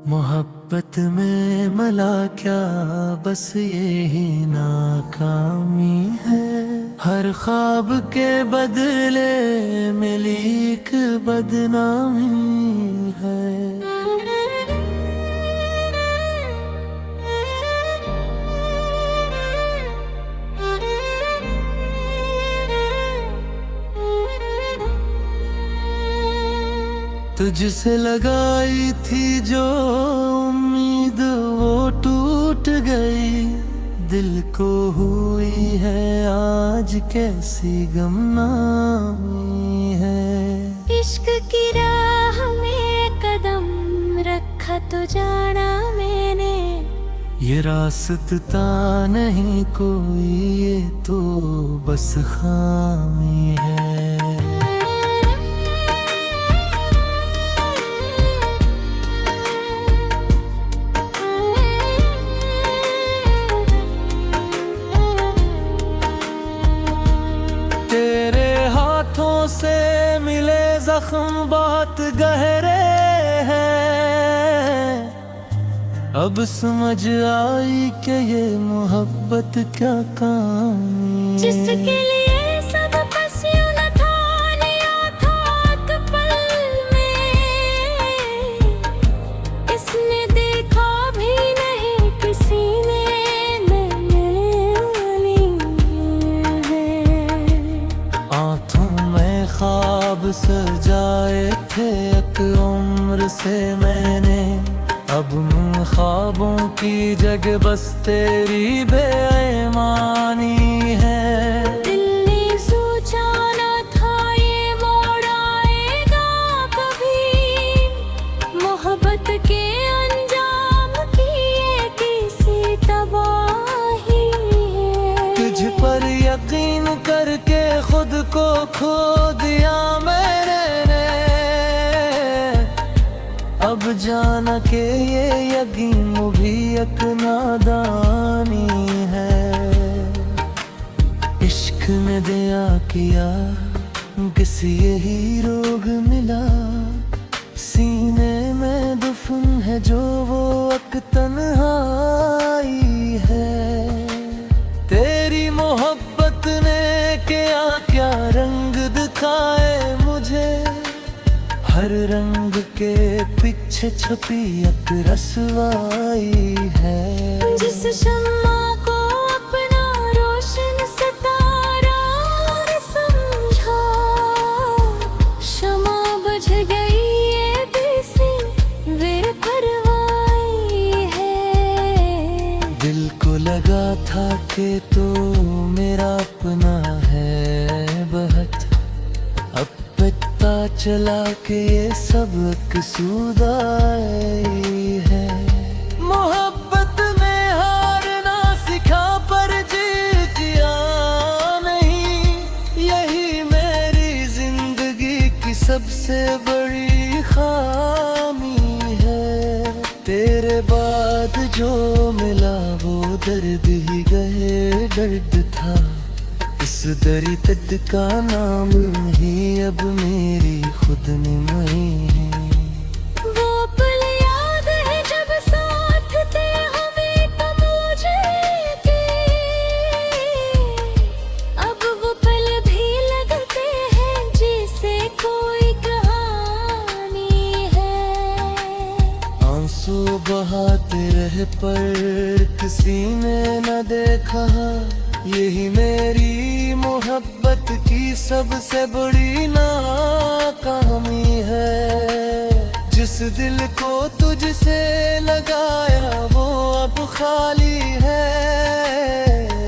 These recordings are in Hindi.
मोहब्बत में मला क्या बस यही नाकामी है। हर ख्वाब के बदले मिली एक बदनामी है। तुझसे लगाई थी जो उम्मीद वो टूट गई। दिल को हुई है आज कैसी गमनामी है। इश्क की राह में कदम रखा तो जाना मैंने, ये रास्ता नहीं कोई, ये तो बस खामी है। से मिले जख्म बहुत गहरे हैं। अब समझ आई कि ये मोहब्बत क्या काम है। जिसके लिए सब बस यूं न था लिया था एक पल में, इसने देखा भी नहीं किसी ने ख्वाब सजाए थे एक उम्र से मैंने। अब उन ख्वाबों की जगह बस तेरी बेईमानी है। दिल ने सोचा न था ये मोड़ आएगा कभी, मोहब्बत के अंजाम की ये किसी तबाही है। तुझ पर यकीन करके खुद को खो दिया मैंने। अब जाना के ये यकीन भी एक नादानी है। इश्क ने दिया किया किसी यही रोग मिला। सीने में दुफन है जो वो एक तन्हाई है। तेरी मोहब्बत ने क्या रंग दिखाए मुझे। हर रंग के पीछे छुपी एक रसवाई है। जिस शम्मा को अपना रोशन सितारा समझा, शमा बुझ गई ये बेसी बेपरवाही है। दिल को लगा था कि तो मेरा अपना है बहुत। अब पता चला कि ये सब कसूदाई है। मोहब्बत में हारना सिखा पर जीतिया नहीं। यही मेरी जिंदगी की सबसे बड़ी खामी है। तेरे बाद जो मिला वो दर्द ही गए दर्द था। इस दर्द का नाम ही अब मेरी खुद निमाई है। वो पल याद है जब साथ थे हमें तो मुझे के, अब वो पल भी लगते हैं जैसे कोई कहानी है। आंसू बहाते रहे पर किसी ने न देखा। यही मेरी मोहब्बत की सबसे बड़ी नाकामी है। जिस दिल को तुझसे लगाया वो अब खाली है।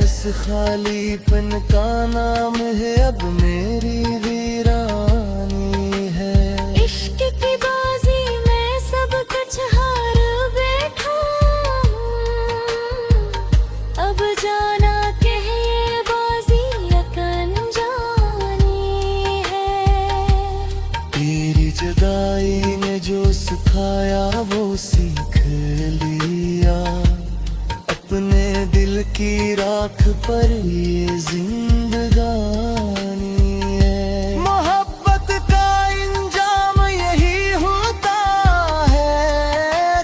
इस खालीपन का नाम है अब मेरी वीरानी है। इश्क की बाजी में सब कुछ हार बैठा, अब जाना जुदाई ने जो सिखाया वो सीख लिया। अपने दिल की राख पर ये जिंदगानी है। मोहब्बत का इंजाम यही होता है।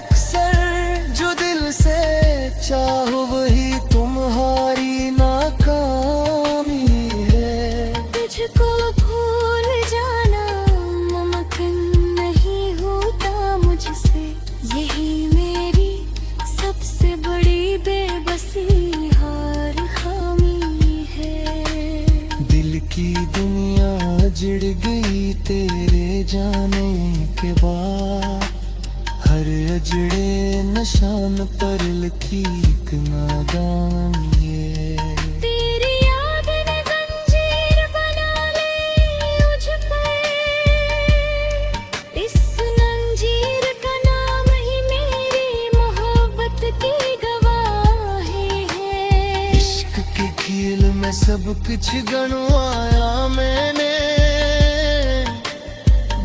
भूल जाना मुमकिन नहीं होता मुझसे। यही मेरी सबसे बड़ी बेबसी हार खामी है। दिल की दुनिया जिड़ गई तेरे जाने के बाद, हर अजड़े निशान पर लिखी एक नादानी है। तेरी याद ने जंजीर बना ली मुझ पे, इस जंजीर का नाम ही मेरी मोहब्बत की गवाही है। इश्क के खेल में सब कुछ गंवाया मैंने,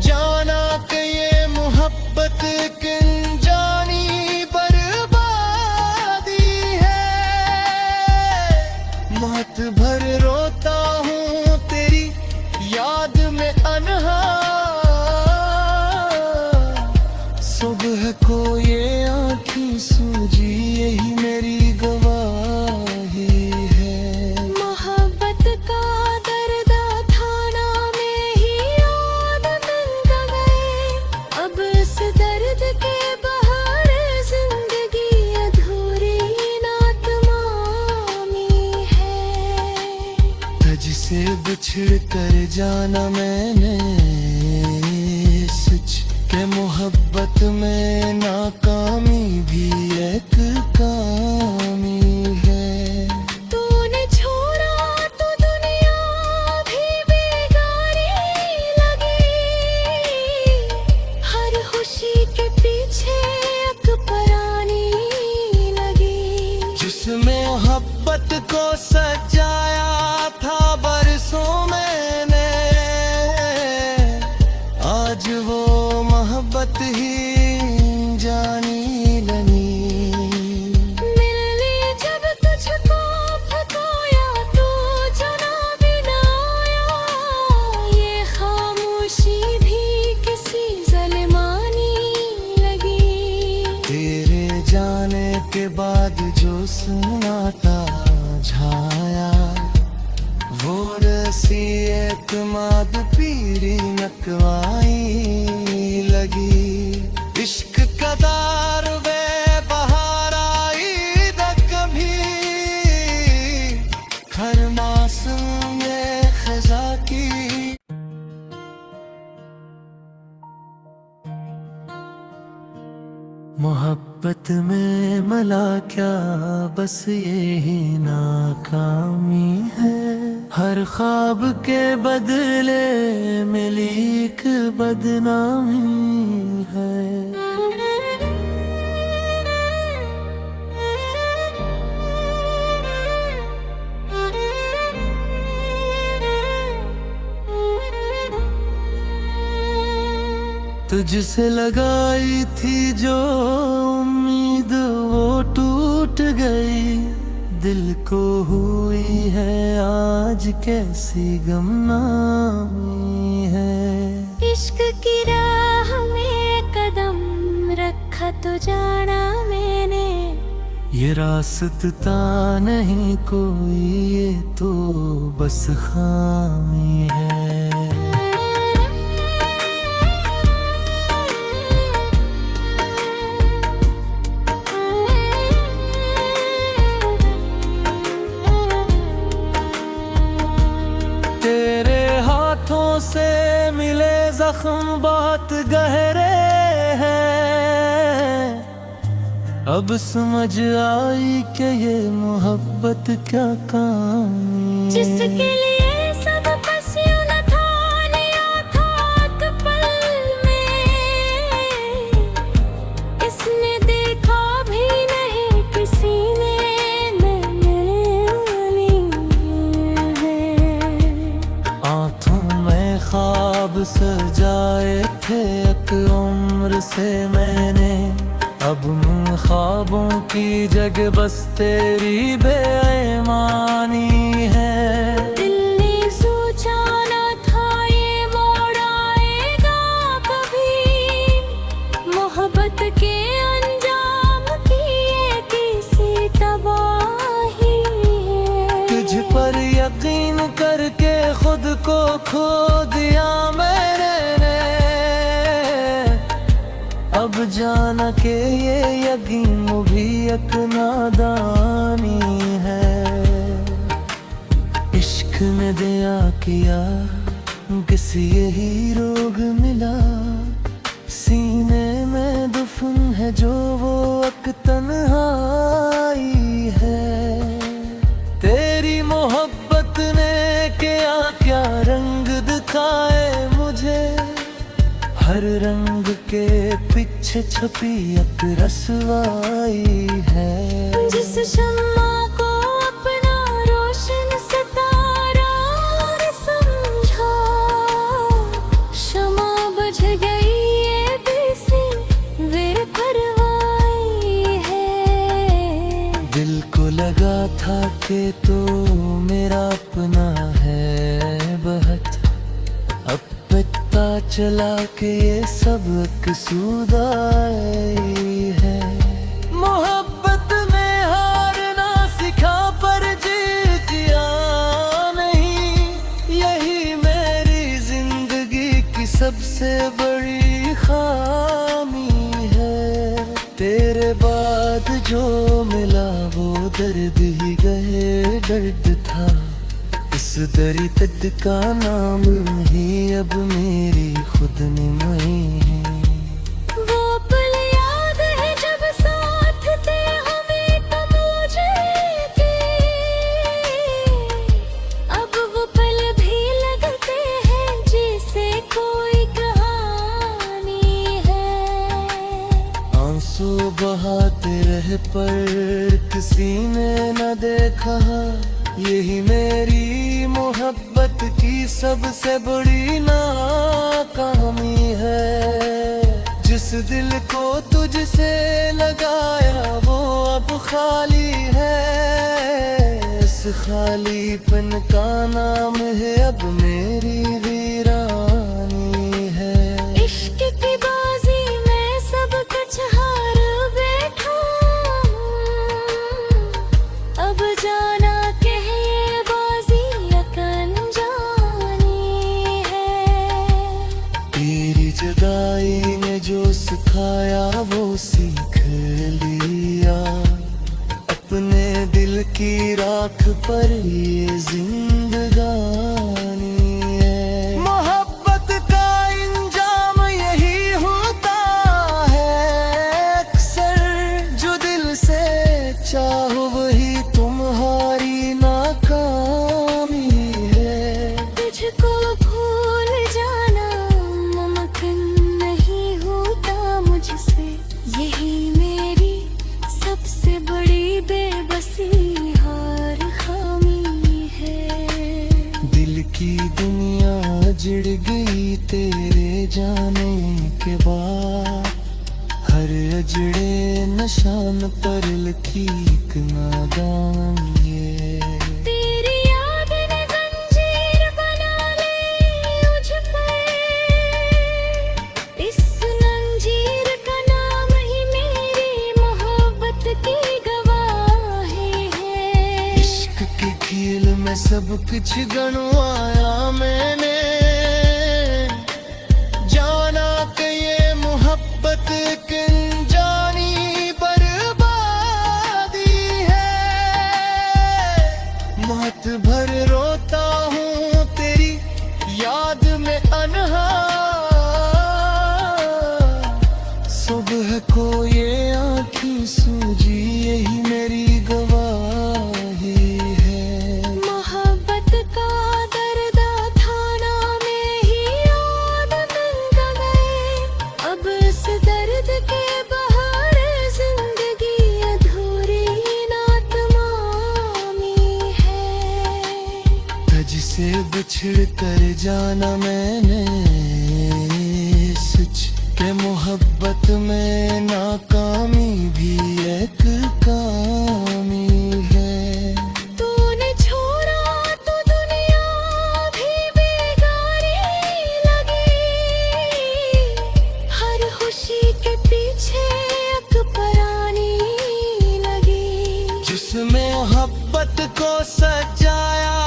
जाना कि ये मोहब्बत किन जानी बर्बादी है। मौत भर रोता हूँ तेरी याद में अनहा, सुबह को ये आँखें सूजी यही मेरी गवाही है। मोहब्बत का दर्द थाना में ही याद मिल गए। अब इस दर्द के बाहर जिंदगी अधूरी ना तमामी है। तुझसे बिछड़ कर जाना मैंने सच के मोहब्बत में नाकामी भी एक कामी है। तूने छोड़ा तो दुनिया भी बेगारी लगी। हर खुशी के पीछे एक परानी लगी। जिस मोहब्बत को सजाया था बरसों मैंने, आज वो मोहब्बत ही जानी लगी। मिलने जब तुझको फकाया तो जना भी ना आया। ये खामोशी भी किसी ज़ल्मानी लगी। तेरे जाने के बाद जो सन्नाटा छाया, वो रसी एतमाद पीरी नकवाई लगी। इश्क का दार बेबहार आई न कभी, हर मौसम में खज़ा की। मोहब्बत में मला क्या बस यही नाकामी है। हर ख्वाब के बदले मिली एक बदनामी है। तुझसे लगाई थी जो उम्मीद वो टूट गई। दिल को हुई है आज कैसी गमनामी है। इश्क की राह में कदम रखा तो जाना मैंने। ये रास्ता नहीं कोई, ये तो बस खामी है। से मिले जख्म बहुत गहरे हैं। अब समझ आई कि ये मोहब्बत क्या काम जिसके लिए सब बस यूं न था लिया था एक पल में। इसने देखा भी नहीं किसी ने ख्वाब सजाए थे एक उम्र से मैंने। अब उन ख्वाबों की जगह बस तेरी बेईमानी है। दिल ने सोचा न था ये मोड़ आएगा कभी। मोहब्बत के अंजाम की ये किसी तबाही है। तुझ पर यकीन करके खुद को खो दिया मैंने, अब जाना के ये यकीन भी एक नादानी है। इश्क ने दिया किया किसी यही रोग मिला, सीने में दुफन है जो वो एक तन्हाई है। तेरी मोहब्बत ने क्या रंग दिखाए मुझे, हर रंग के पीछे छपी एक रसवाई है। जिस शम्मा को अपना रोशन सितारा समझा, शमा बुझ गई ये बेसी बेपरवाही है। दिल को लगा था कि तो मेरा अपना है बहुत, अब पता चला कि ये सब कसूदाई है। मोहब्बत में हारना सिखा पर जीतिया नहीं, यही मेरी जिंदगी की सबसे बड़ी खामी है। तेरे बाद जो मिला वो दर्द ही गए दर्द था, इस दर्द का नाम ही अब मेरी खुद निमाई है। वो पल याद है जब साथ थे हमें तो मुझे के, अब वो पल भी लगते हैं जैसे कोई कहानी है। आंसू बहाते रहे पर किसी ने न देखा, यही मेरी मोहब्बत की सबसे बड़ी नाकामी है। जिस दिल को तुझसे लगाया वो अब खाली है, इस खालीपन का नाम है अब मेरी वीरानी है। इश्क की बाजी में सब कुछ हार बैठा, अब जाना जुदाई ने जो सिखाया वो सीख लिया, अपने दिल की राख पर ये जिंदगानी है। मोहब्बत का इंजाम यही होता है अक्सर, जो दिल से चाहो वही तुम्हारी नाकामी है। तुझको भूल जाना नहीं होता मुझसे, यही मेरी सबसे बड़ी बेबसी हार खामी है। दिल की दुनिया जिड़ गई तेरे जाने के बाद, हर अजड़े निशान पर लिखी एक नादानी है। तेरी याद ने जंजीर बना ली मुझ पे, इस जंजीर का नाम ही मेरी मोहब्बत की गवाही है। इश्क के खेल में सब कुछ गंवाया मैंने, जाना कि ये मोहब्बत एक जानी बर्बादी है। मौत भर रोता हूँ तेरी याद में अनहा, सुबह को ये आँखें सूजी यही मेरी गवाही है। मोहब्बत का दर्द थाना में ही याद मिल गए, अब इस दर्द के बाहर जिंदगी अधूरी ना तमामी है। तुझसे बिछड़ कर जाना मैंने सच के, मोहब्बत में नाकामी भी एक कामी है। तूने छोड़ा तो दुनिया भी बेगारी लगी, हर खुशी के पीछे एक परानी लगी। जिसमें मोहब्बत को सजाया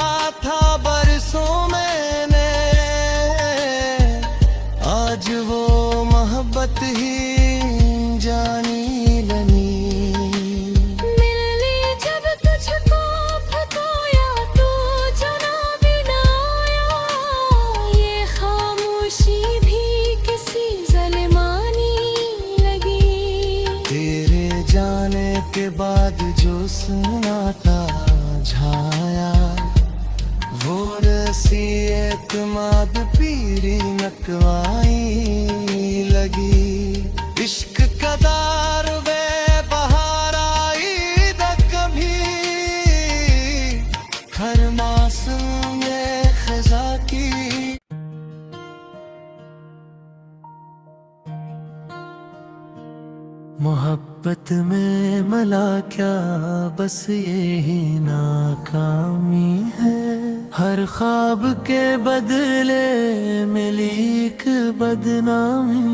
था बरसों मैंने, जो सन्नाटा छाया, वो रसी एतमाद पीरी नकवाई लगी। इश्क कदार वे बहार आई द कभी, हर मौसम में खजा की। मोहब्बत में मला क्या, बस यही नाकामी है। हर ख्वाब के बदले मिली एक बदनामी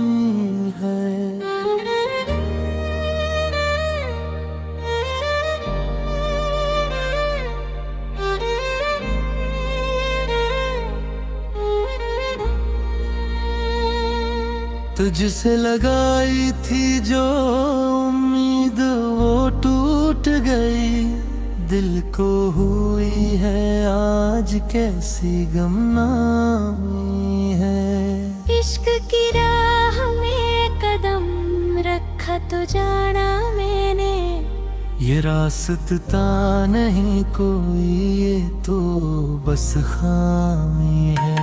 है। तुझसे लगाई थी जो उम्मीद वो टूट गई। दिल को हुई है आज कैसी गमनामी है। इश्क की राह में कदम रखा तो जाना मैंने, ये रास्ता नहीं कोई, ये तो बस खामी है।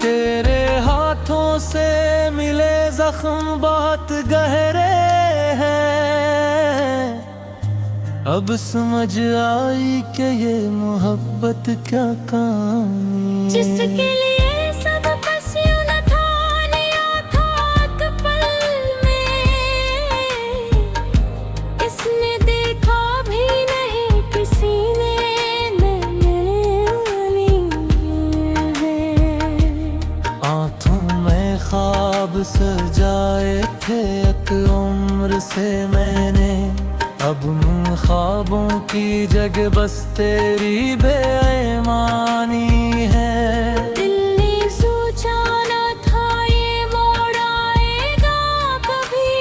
तेरे हाथों से मिले जख्म बहुत गहरे हैं। अब समझ आई कि ये मोहब्बत क्या काम। जिसके लिए सब बस यूं न था, लिया था एक पल में। इसने देखा भी नहीं किसी ने, ख्वाब सजाए थे एक उम्र से मैंने। अब उन ख्वाबों की जगह बस तेरी बेईमानी है। दिल ने सोचा न था ये मोड़ आएगा कभी।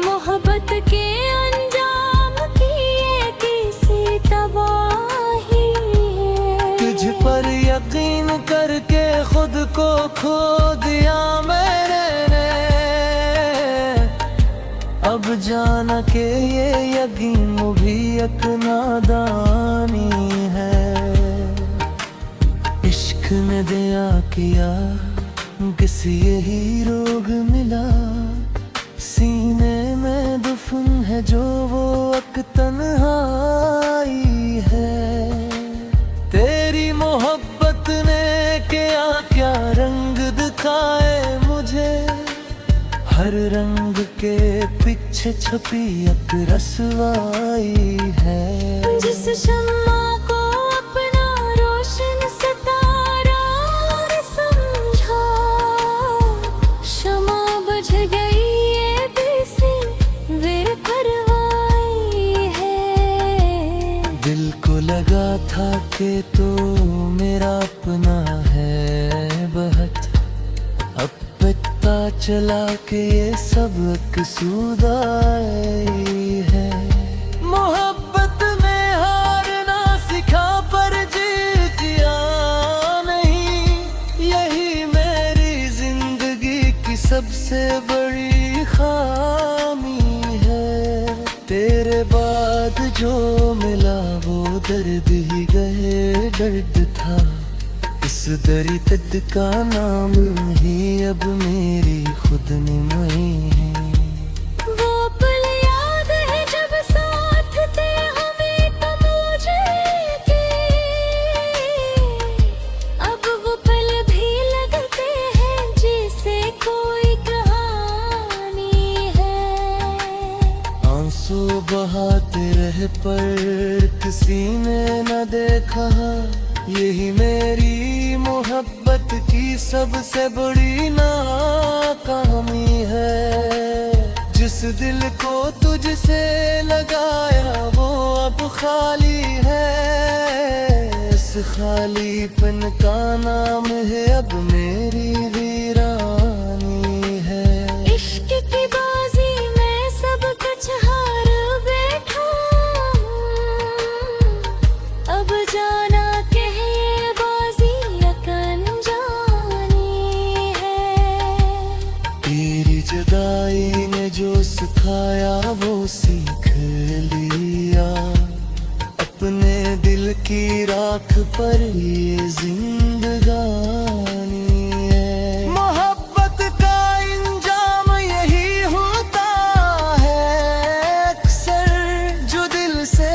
मोहब्बत के अंजाम की ये किसी तबाही है। तुझ पर यकीन करके खुद को खो दिया मैंने। अब जाना कि ये यकीन भी एक नादानी है। इश्क ने दिया किया किसी यही रोग मिला। सीने में दफन है जो वो एक तन्हाई है। तेरी मोहब्बत ने क्या क्या रंग दिखाए मुझे। हर रंग के पीछे छुपी एक रसवाई है। जिस शम्मा को अपना रोशन सितारा समझा, शमा बुझ गई ये बेसी बेपरवाही है। दिल को लगा था कि तो मेरा अपना है बहुत। अब पता चला कि ये सब कसूदाई है। मोहब्बत में हारना सिखा पर जीतिया नहीं। यही मेरी जिंदगी की सबसे बड़ी खामी है। तेरे बाद जो मिला वो दर्द ही गए दर्द था। इस दर्द का नाम ही अब मेरी खुद निमाई है। वो पल याद है जब साथ थे हमें तो मुझे के। अब वो पल भी लगते हैं जैसे कोई कहानी है। आंसू बहाते रहे पर किसी ने न देखा। यही मेरी मोहब्बत की सबसे बड़ी नाकामी है। जिस दिल को तुझसे लगाया वो अब खाली है। इस खालीपन का नाम है अब मेरी वीरानी है। इश्क की बाजी में सब कुछ हार बैठा हूँ। सिखाया वो सीख लिया, अपने दिल की राख पर ये जिंदगानी है। मोहब्बत का इंजाम यही होता है अक्सर, जो दिल से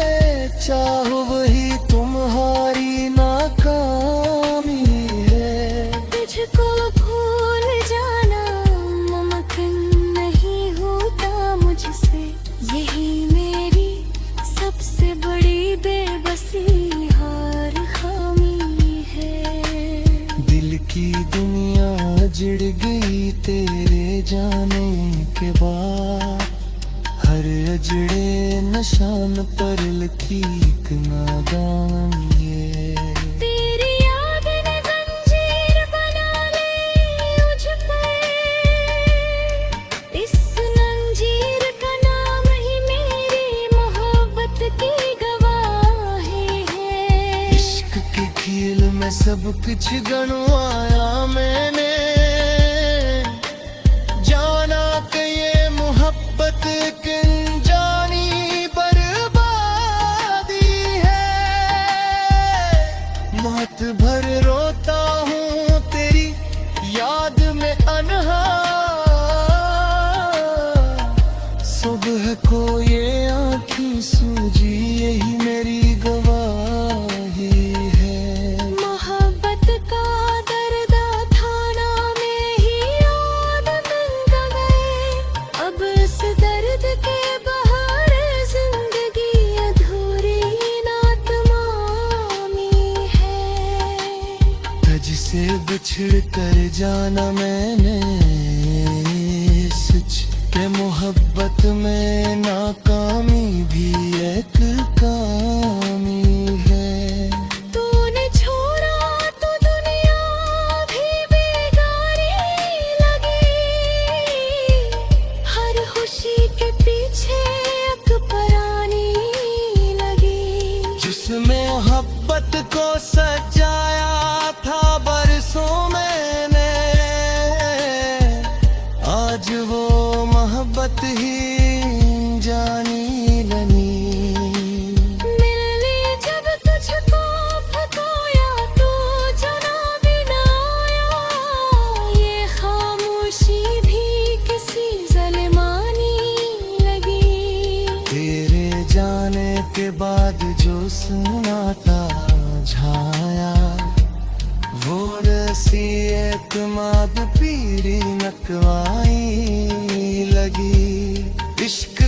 चाहो वही तुम्हारी नाकामी है। तुझको भूल जाना मुमकिन नहीं होता मुझसे, यही मेरी सबसे बड़ी बेबसी हार खामी है। दिल की दुनिया जिड़ गई तेरे जाने के बाद, हर अजड़े निशान पर लिखी एक नादान ये। तेरी याद ने जंजीर बना ली मुझ पे, इस जंजीर का नाम ही मेरी मोहब्बत की गवाही है। इश्क के खेल में सब कुछ गंवाया मैंने, जाना कि ये मोहब्बत की जानी बर्बादी है। मौत भर रोता हूँ तेरी याद में अनहा, सुबह को ये आँखें सूजी यही मेरी गवाही है। मोहब्बत का दर्द थाना में ही याद मिल गए, अब इस दर्द के बाहर जिंदगी अधूरी ना तमामी है। तुझसे बिछड़ कर जाना मैंने सच के, मोहब्बत में नाकामी भी एक कामी है। तूने छोड़ा तो दुनिया भी बेगारी लगी, हर खुशी के पीछे एक परानी लगी। जिसमें मोहब्बत को सजाया था बरसों मैंने, आज वो मोहब्बत ही जानी लनी। मिल ली जब तुझको फकाया तो जना भी ना आया, ये खामोशी भी किसी ज़ल्मानी लगी। तेरे जाने के बाद जो सन्नाटा छाया, वो रसी एतमाद पीरी नकवाई लगी। इश्क